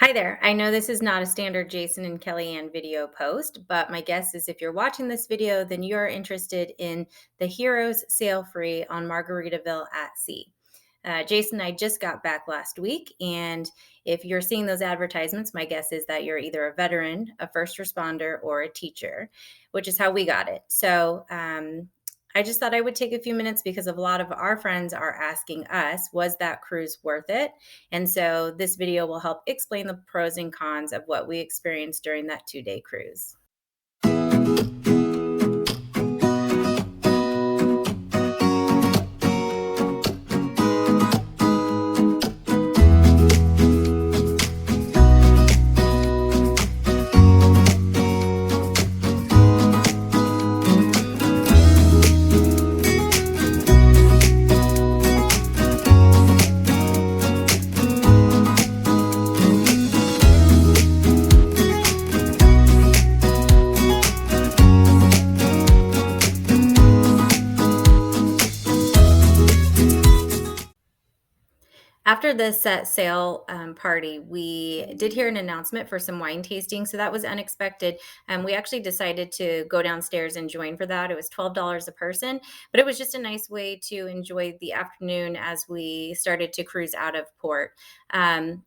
Hi there. I know this is not a standard Jason and Kellyanne video post, but my guess is if you're watching this video, then you're interested in the Heroes Sail Free on Margaritaville at Sea. Jason and I just got back last week, and if you're seeing those advertisements, my guess is that you're either a veteran, a first responder, or a teacher, which is how we got it. So I just thought I would take a few minutes because a lot of our friends are asking us, was that cruise worth it? And so this video will help explain the pros and cons of what we experienced during that 2-day cruise. After the set sail party, we did hear an announcement for some wine tasting, so that was unexpected. We actually decided to go downstairs and join for that. It was $12 a person, but it was just a nice way to enjoy the afternoon as we started to cruise out of port.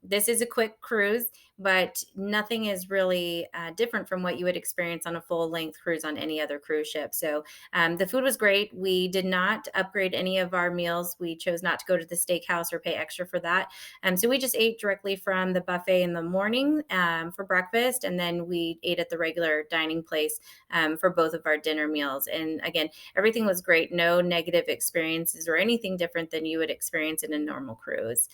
This is a quick cruise, but nothing is really different from what you would experience on a full length cruise on any other cruise ship. So the food was great. We did not upgrade any of our meals. We chose not to go to the steakhouse or pay extra for that. So we just ate directly from the buffet in the morning for breakfast, and then we ate at the regular dining place for both of our dinner meals. And again, everything was great. No negative experiences or anything different than you would experience in a normal cruise.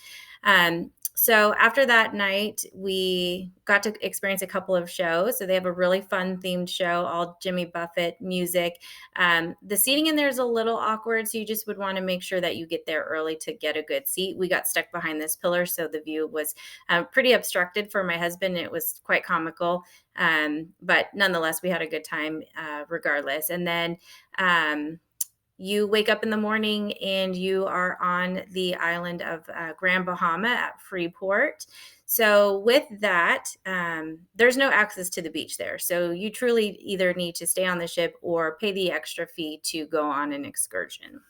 So after that night, we got to experience a couple of shows. So they have a really fun themed show, all Jimmy Buffett music. The seating in there is a little awkward, so you just would want to make sure that you get there early to get a good seat. We got stuck behind this pillar, so the view was pretty obstructed for my husband. It was quite comical, but nonetheless, we had a good time regardless. And then you wake up in the morning and you are on the island of Grand Bahama at Freeport. So, with that, there's no access to the beach there. So, you truly either need to stay on the ship or pay the extra fee to go on an excursion.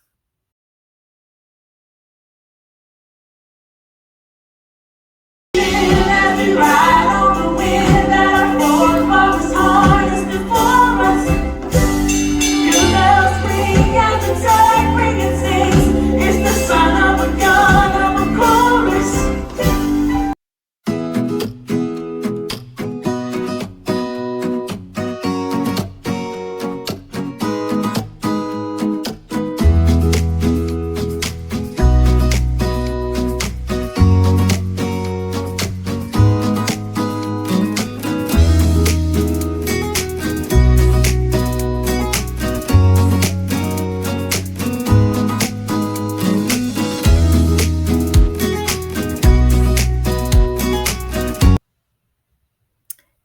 Ride on the wind that our forefathers harnessed before us. Feel bells ring and the tide ring and sings. It's the sound of a gun, of a chorus.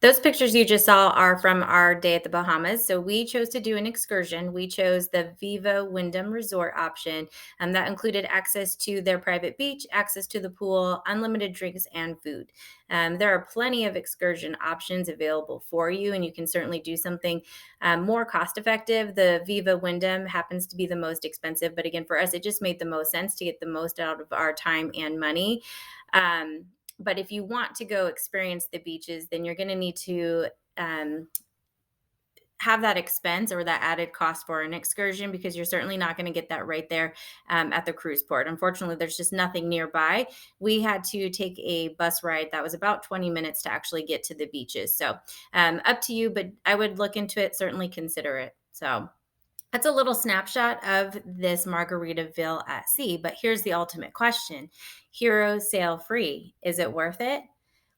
Those pictures you just saw are from our day at the Bahamas. So we chose to do an excursion. We chose the Viva Wyndham Resort option, and that included access to their private beach, access to the pool, unlimited drinks, and food. There are plenty of excursion options available for you, and you can certainly do something more cost effective. The Viva Wyndham happens to be the most expensive, but again, for us, it just made the most sense to get the most out of our time and money. Um, but if you want to go experience the beaches, then you're going to need to um, have that expense or that added cost for an excursion because you're certainly not going to get that right there at the cruise port. Unfortunately, there's just nothing nearby. We had to take a bus ride that was about 20 minutes to actually get to the beaches. So up to you, but I would look into it, certainly consider it. So that's a little snapshot of this Margaritaville at sea, but here's the ultimate question. Heroes sail free. Is it worth it?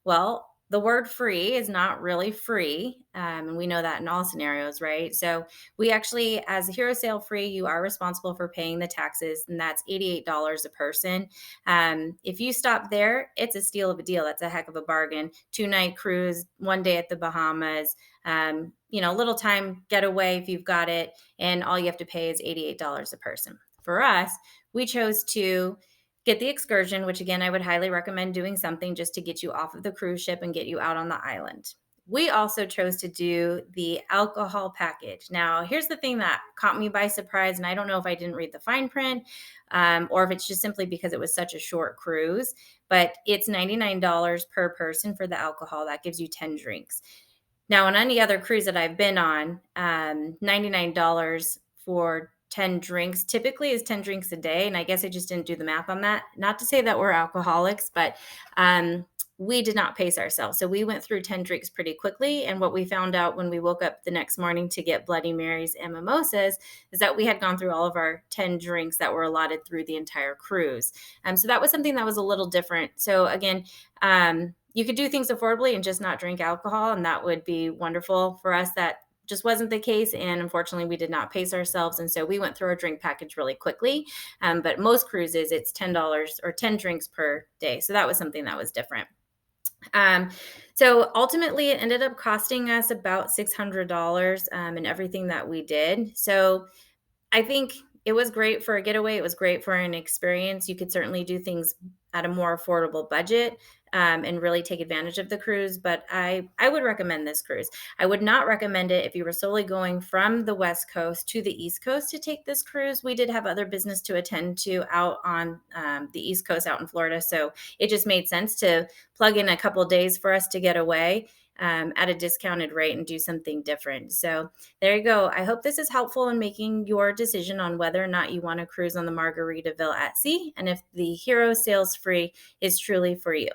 Well, the word free is not really free. And we know that in all scenarios, right? So we actually, as a Hero Sail Free, you are responsible for paying the taxes, and that's $88 a person. If you stop there, it's a steal of a deal. That's a heck of a bargain. 2-night cruise, 1 day at the Bahamas, little time getaway if you've got it, and all you have to pay is $88 a person. For us, we chose to get the excursion, which again, I would highly recommend doing something just to get you off of the cruise ship and get you out on the island. We also chose to do the alcohol package. Now, here's the thing that caught me by surprise, and I don't know if I didn't read the fine print or if it's just simply because it was such a short cruise, but it's $99 per person for the alcohol. That gives you 10 drinks. Now, on any other cruise that I've been on, $99 for 10 drinks typically is 10 drinks a day. And I guess I just didn't do the math on that. Not to say that we're alcoholics, but um, we did not pace ourselves. So we went through 10 drinks pretty quickly. And what we found out when we woke up the next morning to get Bloody Marys and mimosas is that we had gone through all of our 10 drinks that were allotted through the entire cruise. So that was something that was a little different. So again, you could do things affordably and just not drink alcohol, and that would be wonderful. For us, that just wasn't the case, and unfortunately, we did not pace ourselves, and so we went through our drink package really quickly. But most cruises, it's $10 or 10 drinks per day, so that was something that was different. Um, so ultimately, it ended up costing us about $600 in everything that we did. So I think it was great for a getaway. It was great for an experience. You could certainly do things at a more affordable budget and really take advantage of the cruise. But I would recommend this cruise. I would not recommend it if you were solely going from the West Coast to the East Coast to take this cruise. We did have other business to attend to out on the East Coast, out in Florida. So it just made sense to plug in a couple of days for us to get away at a discounted rate and do something different. So there you go. I hope this is helpful in making your decision on whether or not you want to cruise on the Margaritaville at sea and if the Hero Sails Free is truly for you.